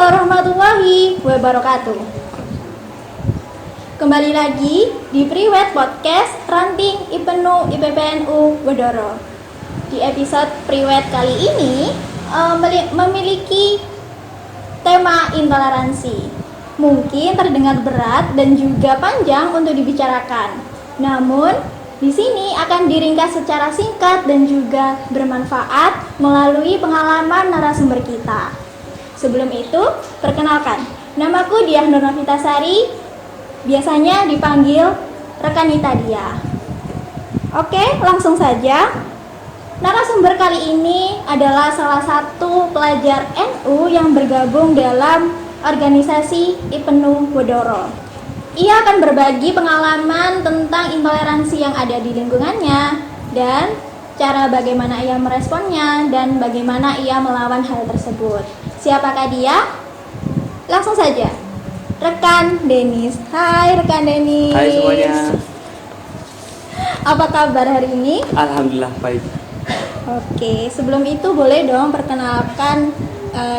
warahmatullahi wabarakatuh. Kembali lagi di Priwet Podcast Ranting IPNU IPPNU Wedoro. Di episode Priwet kali ini memiliki tema intoleransi. Mungkin terdengar berat dan juga panjang untuk dibicarakan. Namun, di sini akan diringkas secara singkat dan juga bermanfaat melalui pengalaman narasumber kita. Sebelum itu, perkenalkan, namaku Diah Nur Novitasari, biasanya dipanggil Rekanita Dia. Oke, langsung saja. Narasumber kali ini adalah salah satu pelajar NU yang bergabung dalam organisasi IPNU Wedoro. Ia akan berbagi pengalaman tentang intoleransi yang ada di lingkungannya dan cara bagaimana ia meresponnya dan bagaimana ia melawan hal tersebut. Siapakah dia? Langsung saja. Rekan Denis. Hai rekan Denis. Hai semuanya. Apa kabar hari ini? Alhamdulillah baik. Oke, sebelum itu boleh dong perkenalkan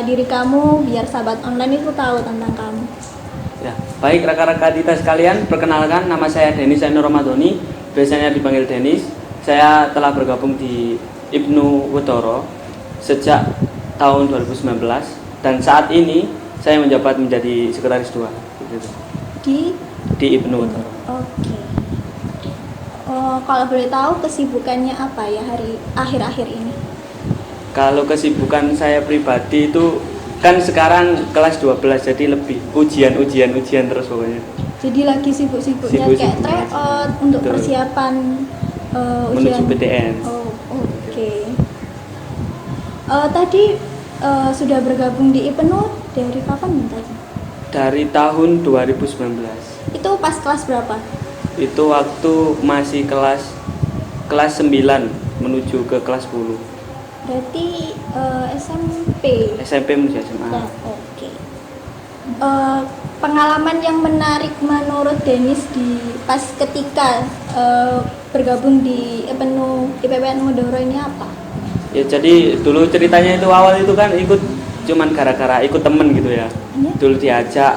diri kamu biar sahabat online itu tahu tentang kamu. Ya, baik rekan-rekan kita sekalian, perkenalkan nama saya Denis Ainur Ramadhani, biasanya dipanggil Denis. Saya telah bergabung di IPNU Wedoro sejak tahun 2019 dan saat ini saya menjabat menjadi sekretaris 2 di IPNU Wedoro. Oke. Kalau boleh tahu kesibukannya apa ya hari akhir-akhir ini? Kalau kesibukan saya pribadi itu kan sekarang kelas 12 jadi lebih ujian terus pokoknya. Jadi lagi sibuk-sibuknya kayak tryout untuk Betul. Persiapan Menuju ujian PTN. Oh, oke. Tadi sudah bergabung di IPNU dari kapan tadi? Dari tahun 2019. Itu pas kelas berapa? Itu waktu masih kelas 9 menuju ke kelas 10. Berarti SMP menuju SMA. Ya, oke. Pengalaman yang menarik menurut Denis di pas ketika bergabung di IPNU IPPNU Wedoro ini apa? Ya jadi dulu ceritanya itu awal itu kan ikut cuman gara-gara ikut temen gitu ya. Ya? Dulu diajak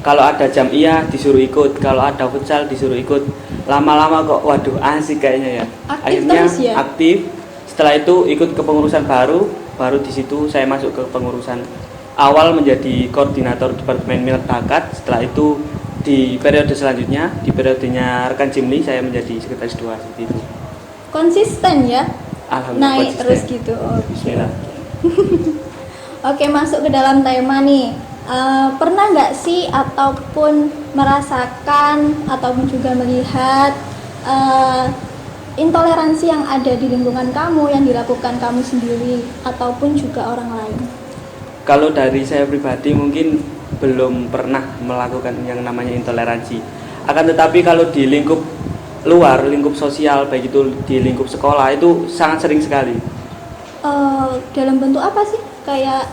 kalau ada jam'iyah disuruh ikut, kalau ada futsal disuruh ikut. Lama-lama kok waduh asik kayaknya ya. Aktif Akhirnya terus ya? aktif. Setelah itu ikut ke pengurusan baru di situ saya masuk ke pengurusan awal menjadi koordinator Departemen Minat Bakat. Setelah itu di periode selanjutnya, di periodenya rekan Jimli saya menjadi sekretaris 2 seperti itu. Konsisten ya? Alhamdulillah Naik konsisten. terus gitu. Bismillah. Oke, masuk ke dalam tema nih. Pernah nggak sih ataupun merasakan ataupun juga melihat intoleransi yang ada di lingkungan kamu yang dilakukan kamu sendiri ataupun juga orang lain? Kalau dari saya pribadi mungkin belum pernah melakukan yang namanya intoleransi. Akan tetapi kalau di lingkup luar, lingkup sosial baik itu di lingkup sekolah itu sangat sering sekali. Dalam bentuk apa sih kayak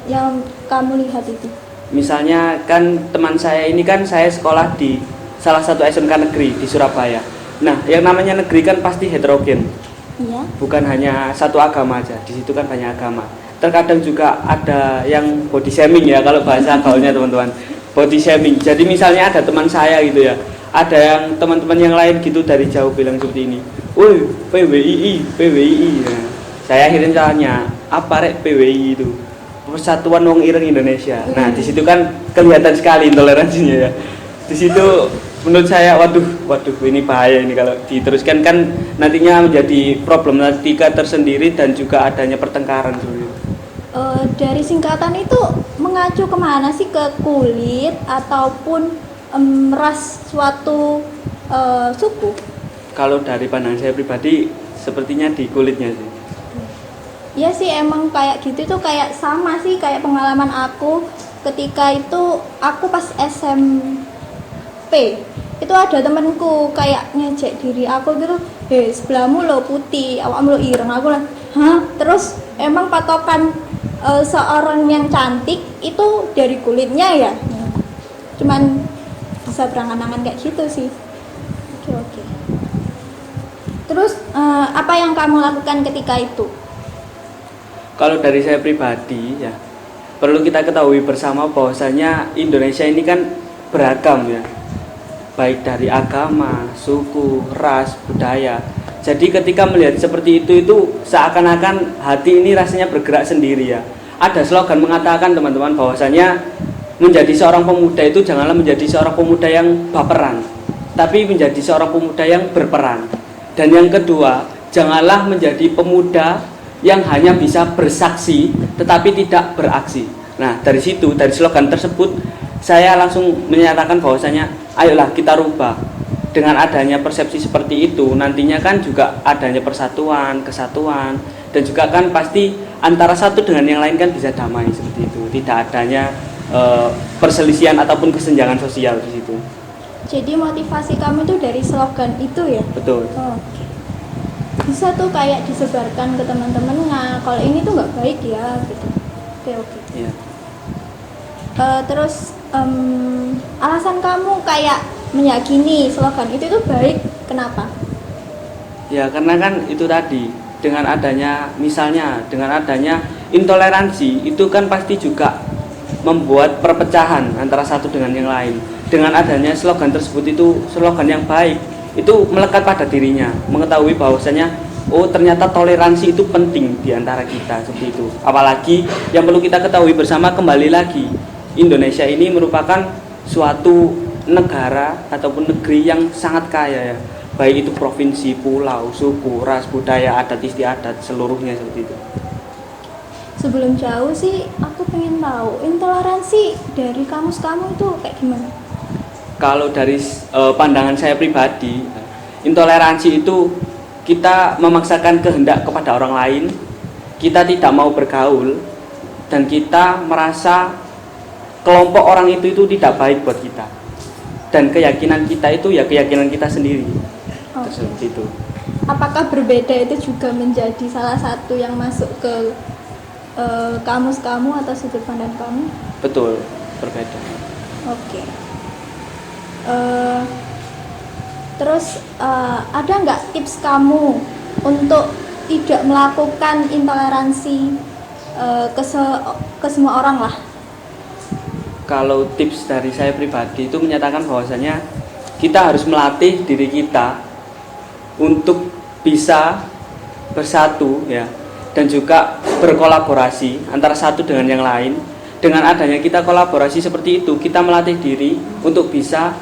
yang kamu lihat itu? Misalnya kan teman saya ini kan saya sekolah di salah satu SMK negeri di Surabaya. Nah, yang namanya negeri kan pasti heterogen. Iya. Bukan hanya satu agama aja. Di situ kan banyak agama. Terkadang juga ada yang body shaming ya kalau bahasa gaulnya teman-teman. Body shaming. Jadi misalnya ada teman saya gitu ya. Ada yang teman-teman yang lain gitu dari jauh bilang seperti ini. "Woi, PWII." Nah, saya akhirnya tanya, "Apa rek PWI itu?" Persatuan Wong Ireng Indonesia. Nah, di situ kan kelihatan sekali intoleransinya ya. Di situ menurut saya waduh ini bahaya ini kalau diteruskan kan nantinya menjadi problematika tersendiri dan juga adanya pertengkaran seperti itu. Dari singkatan itu mengacu kemana sih, ke kulit ataupun ras suatu suku? Kalau dari pandangan saya pribadi sepertinya di kulitnya sih. Ya sih, emang kayak gitu tuh kayak sama sih kayak pengalaman aku ketika itu aku pas SMP. Itu ada temenku kayak ngejek diri aku gitu, sebelahmu lo putih, awakmu lo ireng. Aku lah, hah? Terus emang patokan seorang yang cantik itu dari kulitnya ya? Cuman bisa berangan-angan kayak gitu sih. Oke. Terus apa yang kamu lakukan ketika itu? Kalau dari saya pribadi ya, perlu kita ketahui bersama bahwasanya Indonesia ini kan beragam ya, baik dari agama, suku, ras, budaya. Jadi ketika melihat seperti itu seakan-akan hati ini rasanya bergerak sendiri ya. Ada slogan mengatakan teman-teman bahwasanya menjadi seorang pemuda itu janganlah menjadi seorang pemuda yang baperan, tapi menjadi seorang pemuda yang berperan. Dan yang kedua, janganlah menjadi pemuda yang hanya bisa bersaksi tetapi tidak beraksi. Nah, dari situ, dari slogan tersebut, saya langsung menyatakan bahwasanya ayolah kita rubah. Dengan adanya persepsi seperti itu, nantinya kan juga adanya persatuan, kesatuan, dan juga kan pasti antara satu dengan yang lain kan bisa damai seperti itu. Tidak adanya perselisihan ataupun kesenjangan sosial di situ. Jadi motivasi kamu itu dari slogan itu ya? Betul. Oh, oke. Bisa tuh kayak disebarkan ke teman-teman, nah kalau ini tuh nggak baik ya gitu. Oke. Iya. Terus alasan kamu kayak meyakini slogan itu tuh baik, kenapa? Ya karena kan itu tadi, dengan adanya misalnya dengan adanya intoleransi itu kan pasti juga membuat perpecahan antara satu dengan yang lain. Dengan adanya slogan tersebut, itu slogan yang baik, itu melekat pada dirinya, mengetahui bahwasanya oh ternyata toleransi itu penting di antara kita seperti itu. Apalagi yang perlu kita ketahui bersama, kembali lagi, Indonesia ini merupakan suatu negara ataupun negeri yang sangat kaya ya, baik itu provinsi, pulau, suku, ras, budaya, adat istiadat, seluruhnya seperti itu. Sebelum jauh sih, aku pengen tahu intoleransi dari kamus kamu itu kayak gimana? Kalau dari pandangan saya pribadi, intoleransi itu kita memaksakan kehendak kepada orang lain, kita tidak mau bergaul, dan kita merasa kelompok orang itu tidak baik buat kita, dan keyakinan kita itu ya keyakinan kita sendiri. Seperti itu. Apakah berbeda itu juga menjadi salah satu yang masuk ke kamus kamu atau sudut pandang kamu? Betul, berbeda. Oke. Terus ada nggak tips kamu untuk tidak melakukan intoleransi ke semua orang lah? Kalau tips dari saya pribadi itu menyatakan bahwasanya kita harus melatih diri kita untuk bisa bersatu ya, dan juga berkolaborasi antara satu dengan yang lain. Dengan adanya kita kolaborasi seperti itu, kita melatih diri untuk bisa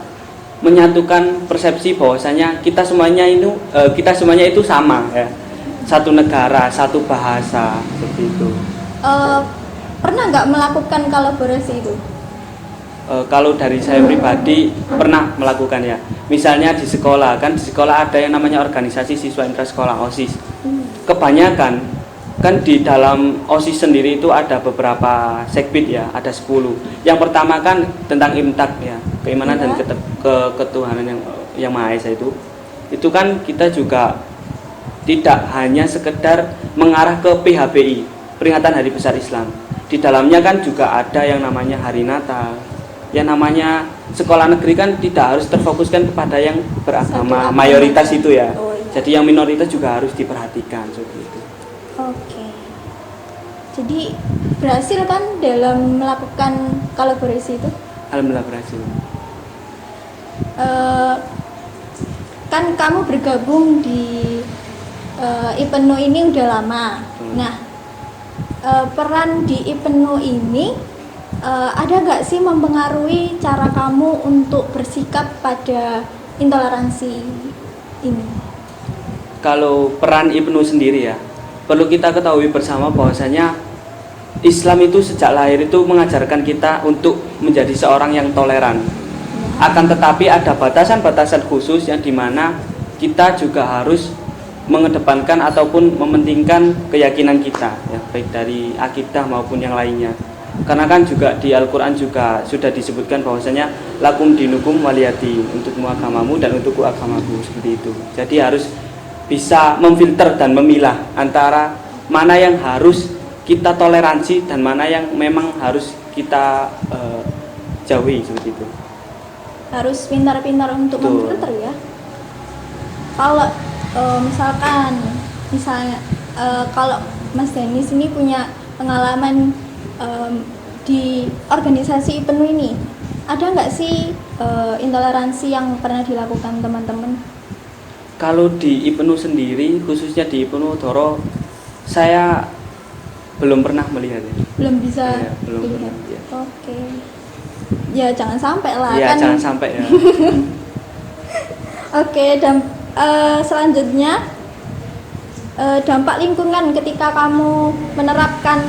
menyatukan persepsi bahwasanya kita semuanya itu sama ya, satu negara, satu bahasa seperti itu. Pernah nggak melakukan kolaborasi itu? Kalau dari saya pribadi pernah melakukan ya. Misalnya di sekolah, kan di sekolah ada yang namanya organisasi siswa intrasekolah OSIS. Kebanyakan kan di dalam OSIS sendiri itu ada beberapa sekbid ya, ada 10. Yang pertama kan tentang imtak ya, keimanan dan ketuhanan yang Maha Esa itu. Itu kan kita juga tidak hanya sekedar mengarah ke PHBI, peringatan Hari Besar Islam. Di dalamnya kan juga ada yang namanya Hari Natal. Yang namanya sekolah negeri kan tidak harus terfokuskan kepada yang beragama mayoritas itu ya. Oh, iya. Jadi yang minoritas juga harus diperhatikan seperti itu. Oke. Jadi berhasil kan dalam melakukan kolaborasi itu? Alhamdulillah berhasil. Kan kamu bergabung di IPENU ini udah lama. Nah, peran di IPENU ini ada nggak sih mempengaruhi cara kamu untuk bersikap pada intoleransi ini? Kalau peran IPENU sendiri ya, perlu kita ketahui bersama bahwasanya Islam itu sejak lahir itu mengajarkan kita untuk menjadi seorang yang toleran. Akan tetapi ada batasan-batasan khusus yang dimana kita juga harus mengedepankan ataupun mementingkan keyakinan kita ya, baik dari akidah maupun yang lainnya. Karena kan juga di Al-Quran juga sudah disebutkan bahwasanya lakum dinukum waliyati, untukmu agamamu dan untukku agamaku, seperti itu. Jadi harus bisa memfilter dan memilah antara mana yang harus kita toleransi dan mana yang memang harus kita jauhi, seperti itu. Harus pintar-pintar untuk memfilter ya. Kalau misalnya kalau Mas Denis ini punya pengalaman di organisasi IPENU ini ada nggak sih intoleransi yang pernah dilakukan teman-teman? Kalau di IPENU sendiri, khususnya di IPENU Udara, saya belum pernah melihat ya. Belum bisa Iya, belum dilihat. pernah, ya. Oke. Ya jangan sampai lah Iya, kan. jangan sampai ya. Oke, dan selanjutnya dampak lingkungan ketika kamu menerapkan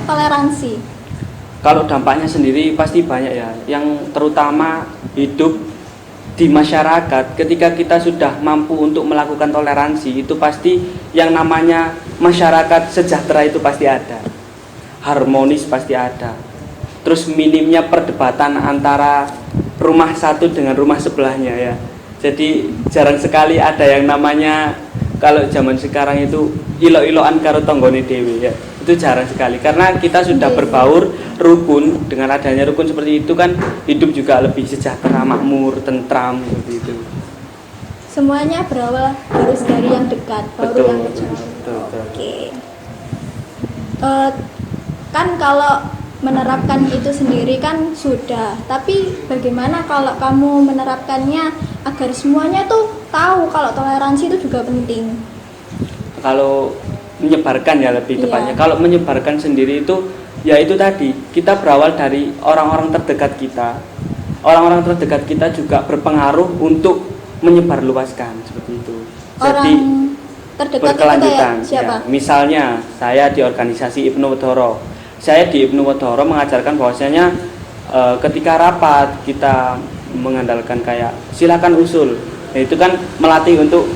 toleransi. Kalau dampaknya sendiri pasti banyak ya. Yang terutama hidup di masyarakat, ketika kita sudah mampu untuk melakukan toleransi, itu pasti yang namanya masyarakat sejahtera itu pasti ada, harmonis pasti ada. Terus minimnya perdebatan antara rumah satu dengan rumah sebelahnya ya. Jadi jarang sekali ada yang namanya, kalau zaman sekarang itu ilo-iloan karo tonggone dewe ya. Itu jarang sekali karena kita sudah berbaur rukun. Dengan adanya rukun seperti itu kan hidup juga lebih sejahtera, makmur, tentram seperti itu. Semuanya berawal harus dari yang dekat, baru Betul, yang jauh. betul. Oke. Kan kalau menerapkan itu sendiri kan sudah, tapi bagaimana kalau kamu menerapkannya agar semuanya tuh tahu kalau toleransi itu juga penting? Kalau menyebarkan ya lebih tepatnya. Iya. Kalau menyebarkan sendiri itu ya itu tadi, kita berawal dari orang-orang terdekat kita. Orang-orang terdekat kita juga berpengaruh untuk menyebarluaskan seperti itu. Jadi terdekat berkelanjutan. itu siapa? Ya, misalnya saya di organisasi IPENU Udara. Saya di IPENU Udara mengajarkan bahwasanya ketika rapat kita mengandalkan kayak silakan usul. Nah, itu kan melatih untuk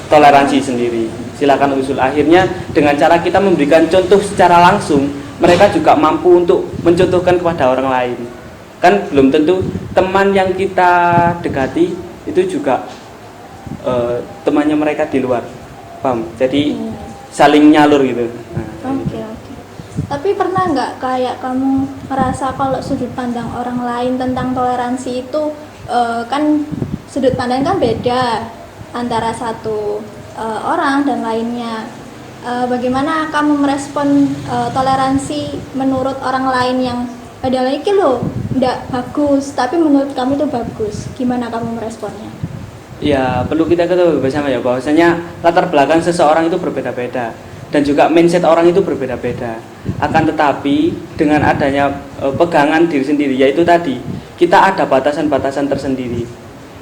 toleransi sendiri. Silakan usul. Akhirnya dengan cara kita memberikan contoh secara langsung, mereka juga mampu untuk mencontohkan kepada orang lain. Kan belum tentu teman yang kita dekati itu juga temannya mereka di luar, paham? Jadi saling nyalur gitu. Oke. Tapi pernah nggak kayak kamu merasa kalau sudut pandang orang lain tentang toleransi itu kan sudut pandang kan beda antara satu orang dan lainnya. Bagaimana kamu merespon toleransi menurut orang lain yang padahal ini loh nggak bagus, tapi menurut kamu itu bagus? Gimana kamu meresponnya? Ya perlu kita ketahui bersama ya bahwasanya latar belakang seseorang itu berbeda-beda dan juga mindset orang itu berbeda-beda. Akan tetapi dengan adanya pegangan diri sendiri, yaitu tadi kita ada batasan-batasan tersendiri.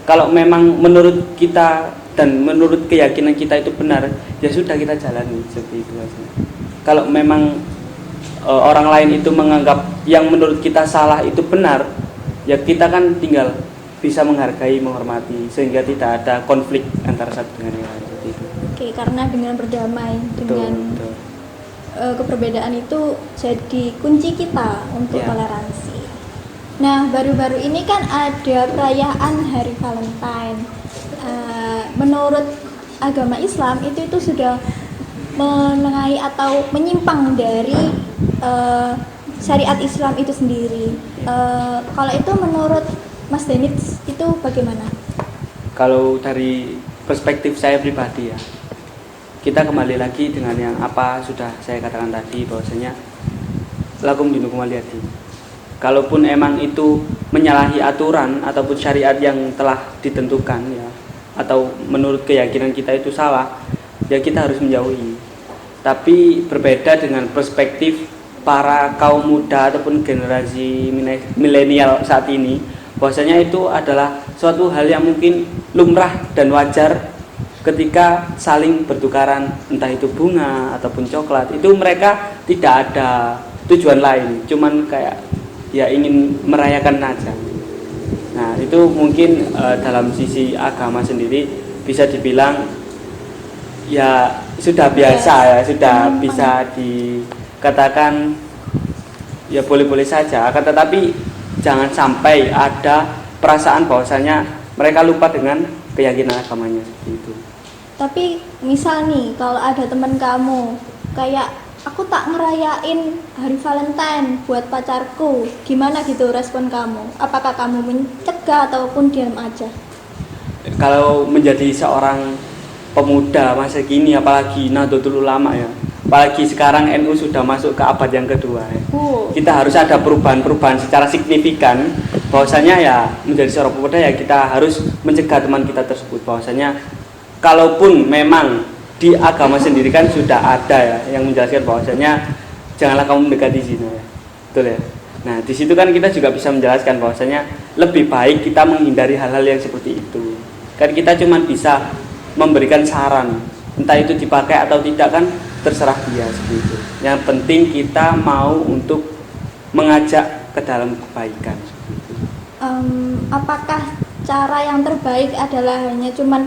Kalau memang menurut kita dan menurut keyakinan kita itu benar, ya sudah kita jalani seperti itu aja. Kalau memang orang lain itu menganggap yang menurut kita salah itu benar, ya kita kan tinggal bisa menghargai, menghormati sehingga tidak ada konflik antara satu dengan yang lain seperti itu. Oke, karena dengan berdamai dengan Betul. keberbedaan itu jadi kunci kita untuk Ya. toleransi. Nah, baru-baru ini kan ada perayaan Hari Valentine. Menurut agama Islam itu sudah menengahi atau menyimpang dari syariat Islam itu sendiri. Kalau itu menurut Mas Denits itu bagaimana? Kalau dari perspektif saya pribadi ya, kita kembali lagi dengan yang apa sudah saya katakan tadi bahwasanya lakum dinukum waliyadin. Kalaupun emang itu menyalahi aturan ataupun syariat yang telah ditentukan ya, atau menurut keyakinan kita itu salah, ya kita harus menjauhi. Tapi berbeda dengan perspektif para kaum muda ataupun generasi milenial saat ini, bahwasanya itu adalah suatu hal yang mungkin lumrah dan wajar ketika saling bertukaran entah itu bunga ataupun coklat. Itu mereka tidak ada tujuan lain, cuman kayak ya ingin merayakan aja. Nah itu mungkin dalam sisi agama sendiri bisa dibilang ya sudah biasa ya, sudah bisa dikatakan ya boleh-boleh saja. Akan tetapi jangan sampai ada perasaan bahwasanya mereka lupa dengan keyakinan agamanya seperti itu. Tapi misal nih kalau ada teman kamu kayak aku tak ngerayain Hari Valentine buat pacarku, gimana gitu respon kamu? Apakah kamu mencegah ataupun diam aja? Kalau menjadi seorang pemuda masa kini, apalagi Nahdlatul Ulama ya, apalagi sekarang NU sudah masuk ke abad yang kedua ya. Kita harus ada perubahan-perubahan secara signifikan, bahwasanya ya menjadi seorang pemuda ya kita harus mencegah teman kita tersebut, bahwasanya kalaupun memang di agama sendiri kan sudah ada ya yang menjelaskan bahwasanya janganlah kamu mendekati zina ya. Betul ya. Nah, di situ kan kita juga bisa menjelaskan bahwasanya lebih baik kita menghindari hal-hal yang seperti itu. Kan kita cuma bisa memberikan saran, entah itu dipakai atau tidak kan terserah dia seperti itu. Yang penting kita mau untuk mengajak ke dalam kebaikan seperti itu. Apakah cara yang terbaik adalah hanya cuman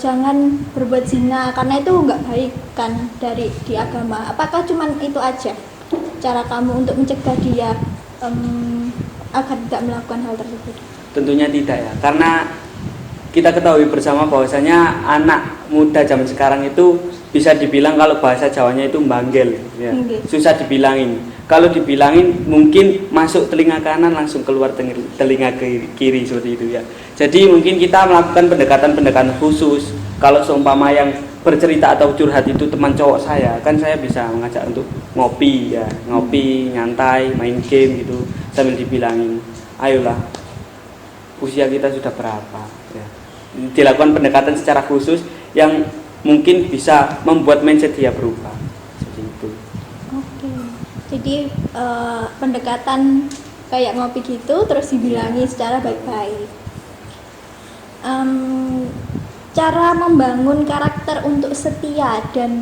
jangan berbuat zina karena itu nggak baik kan di agama? Apakah cuman itu aja cara kamu untuk mencegah dia agar tidak melakukan hal tersebut? Tentunya tidak ya, karena kita ketahui bersama bahwasanya anak muda zaman sekarang itu bisa dibilang kalau bahasa Jawanya itu banggel ya. Susah dibilangin. Kalau dibilangin mungkin masuk telinga kanan langsung keluar telinga kiri seperti itu ya. Jadi mungkin kita melakukan pendekatan-pendekatan khusus. Kalau seumpama yang bercerita atau curhat itu teman cowok saya, kan saya bisa mengajak untuk ngopi ya, ngopi, nyantai, main game gitu sambil dibilangin, ayolah, usia kita sudah berapa ya. Dilakukan pendekatan secara khusus yang mungkin bisa membuat mindset dia berubah seperti itu. Oke. Jadi pendekatan kayak ngopi gitu terus dibilangi secara baik-baik. Cara membangun karakter untuk setia dan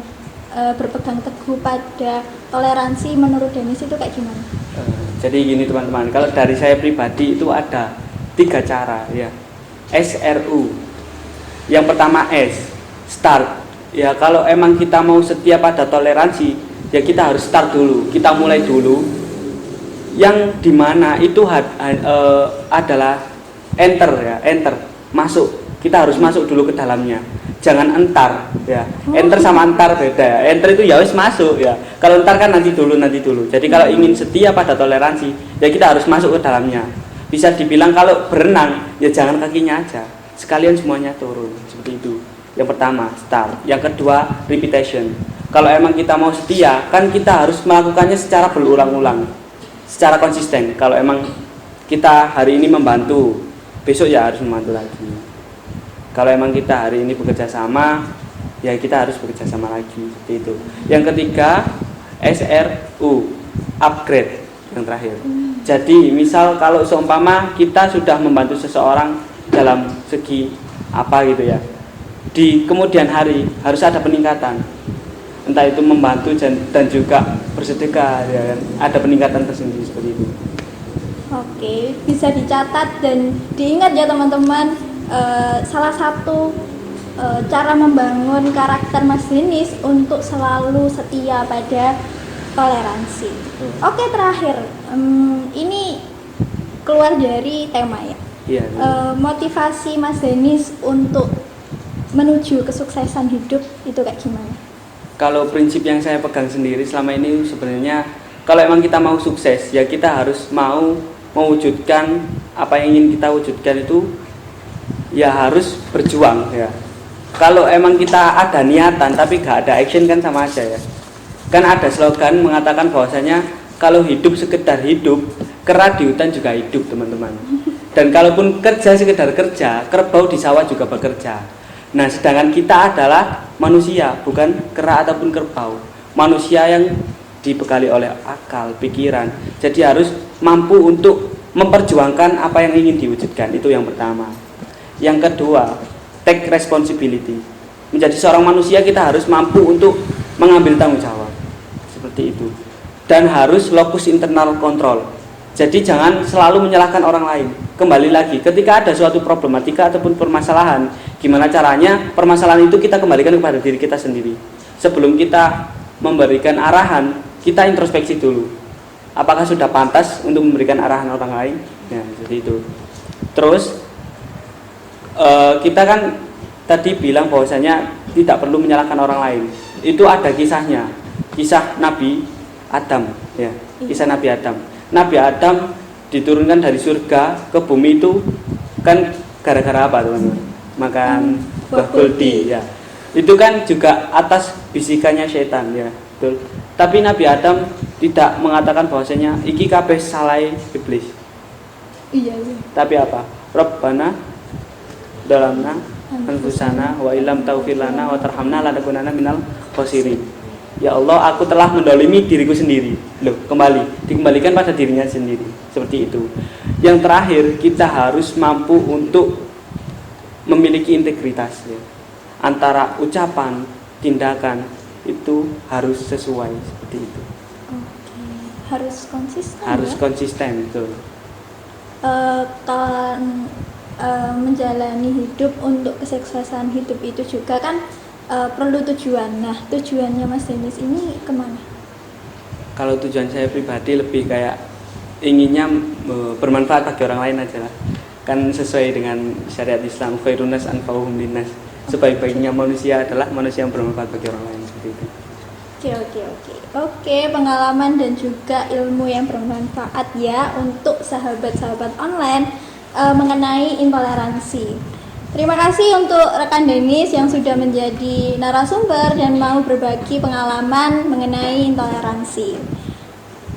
berpegang teguh pada toleransi menurut Dennis itu kayak gimana? Jadi gini teman-teman, kalau dari saya pribadi itu ada 3 cara ya. SRU. Yang pertama S, start. Ya kalau emang kita mau setia pada toleransi, ya kita harus start dulu. Kita mulai dulu. Yang dimana itu adalah enter ya, enter, masuk. Kita harus masuk dulu ke dalamnya. Jangan entar ya. Enter sama entar beda ya. Enter itu ya wis masuk ya. Kalau entar kan nanti dulu. Jadi kalau ingin setia pada toleransi, ya kita harus masuk ke dalamnya. Bisa dibilang kalau berenang, ya jangan kakinya aja. Sekalian semuanya turun. Seperti itu. Yang pertama, start. Yang kedua, repetition. Kalau emang kita mau setia, kan kita harus melakukannya secara berulang-ulang. Secara konsisten. Kalau emang kita hari ini membantu, besok ya harus membantu lagi. Kalau emang kita hari ini bekerja sama, ya kita harus bekerja sama lagi seperti itu. Yang ketiga, SRU, upgrade yang terakhir. Jadi misal kalau seumpama kita sudah membantu seseorang dalam segi apa gitu ya, di kemudian hari harus ada peningkatan. Entah itu membantu dan juga bersedekah ya kan? Ada peningkatan tersendiri seperti itu. Oke, bisa dicatat dan diingat ya teman-teman. Salah satu cara membangun karakter Mas Dennis untuk selalu setia pada toleransi. Oke, terakhir ini keluar dari tema ya. Iya. Motivasi Mas Dennis untuk menuju kesuksesan hidup itu kayak gimana? Kalau prinsip yang saya pegang sendiri selama ini sebenarnya kalau emang kita mau sukses ya kita harus mau mewujudkan apa yang ingin kita wujudkan itu ya harus berjuang ya. Kalau emang kita ada niatan tapi gak ada action kan sama aja ya. Kan ada slogan mengatakan bahwasanya kalau hidup sekedar hidup, kera di hutan juga hidup teman-teman. Dan kalaupun kerja sekedar kerja, kerbau di sawah juga bekerja. Nah sedangkan kita adalah manusia, bukan kera ataupun kerbau. Manusia yang dibekali oleh akal, pikiran. Jadi harus mampu untuk memperjuangkan apa yang ingin diwujudkan. Itu yang pertama. Yang kedua, take responsibility. Menjadi seorang manusia kita harus mampu untuk mengambil tanggung jawab. Seperti itu. Dan harus locus internal control. Jadi jangan selalu menyalahkan orang lain. Kembali lagi, ketika ada suatu problematika ataupun permasalahan, gimana caranya permasalahan itu kita kembalikan kepada diri kita sendiri. Sebelum kita memberikan arahan, kita introspeksi dulu. Apakah sudah pantas untuk memberikan arahan orang lain? Ya, seperti itu. Terus kita kan tadi bilang bahwasanya tidak perlu menyalahkan orang lain. Itu ada kisahnya, kisah Nabi Adam, ya, kisah Nabi Adam. Nabi Adam diturunkan dari surga ke bumi itu kan gara-gara apa teman-teman? Makan buah kuldi, ya. Itu kan juga atas bisikannya setan, ya, betul. Tapi Nabi Adam tidak mengatakan bahwasanya iki kabeh salah iblis. Iya. Tapi apa? Rabbana dalamna anfusana wa illam taghfir lana wa tarhamna lanakunanna minal khosirin. Ya Allah, aku telah mendolimi diriku sendiri. Loh, dikembalikan pada dirinya sendiri. Seperti itu. Yang terakhir, kita harus mampu untuk memiliki integritas ya. Antara ucapan, tindakan itu harus sesuai seperti itu. Oke. Harus konsisten. Harus ya? konsisten itu. Kalau menjalani hidup untuk kesuksesan hidup itu juga kan perlu tujuan. Nah, tujuannya Mas Denis ini kemana? Kalau tujuan saya pribadi lebih kayak inginnya bermanfaat bagi orang lain aja lah. Kan sesuai dengan syariat Islam, khairun nas anfa'uhum linnas. Sebaik-baiknya manusia adalah manusia yang bermanfaat bagi orang lain seperti itu. Oke, pengalaman dan juga ilmu yang bermanfaat ya untuk sahabat-sahabat online mengenai intoleransi. Terima kasih untuk rekan Denis yang sudah menjadi narasumber dan mau berbagi pengalaman mengenai intoleransi.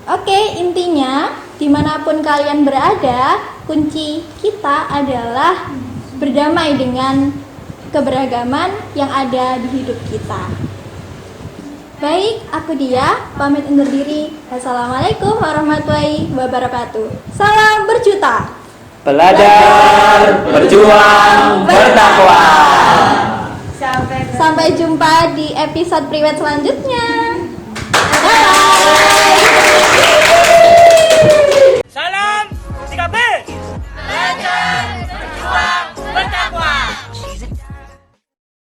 Oke, intinya dimanapun kalian berada, kunci kita adalah berdamai dengan keberagaman yang ada di hidup kita. Baik, aku Dia, pamit undur diri. Assalamualaikum warahmatullahi wabarakatuh. Salam berjuta. Belajar, berjuang, bertakwa. Sampai jumpa di episode priwet selanjutnya. Bye. Salam 3B. Belajar, berjuang, bertakwa.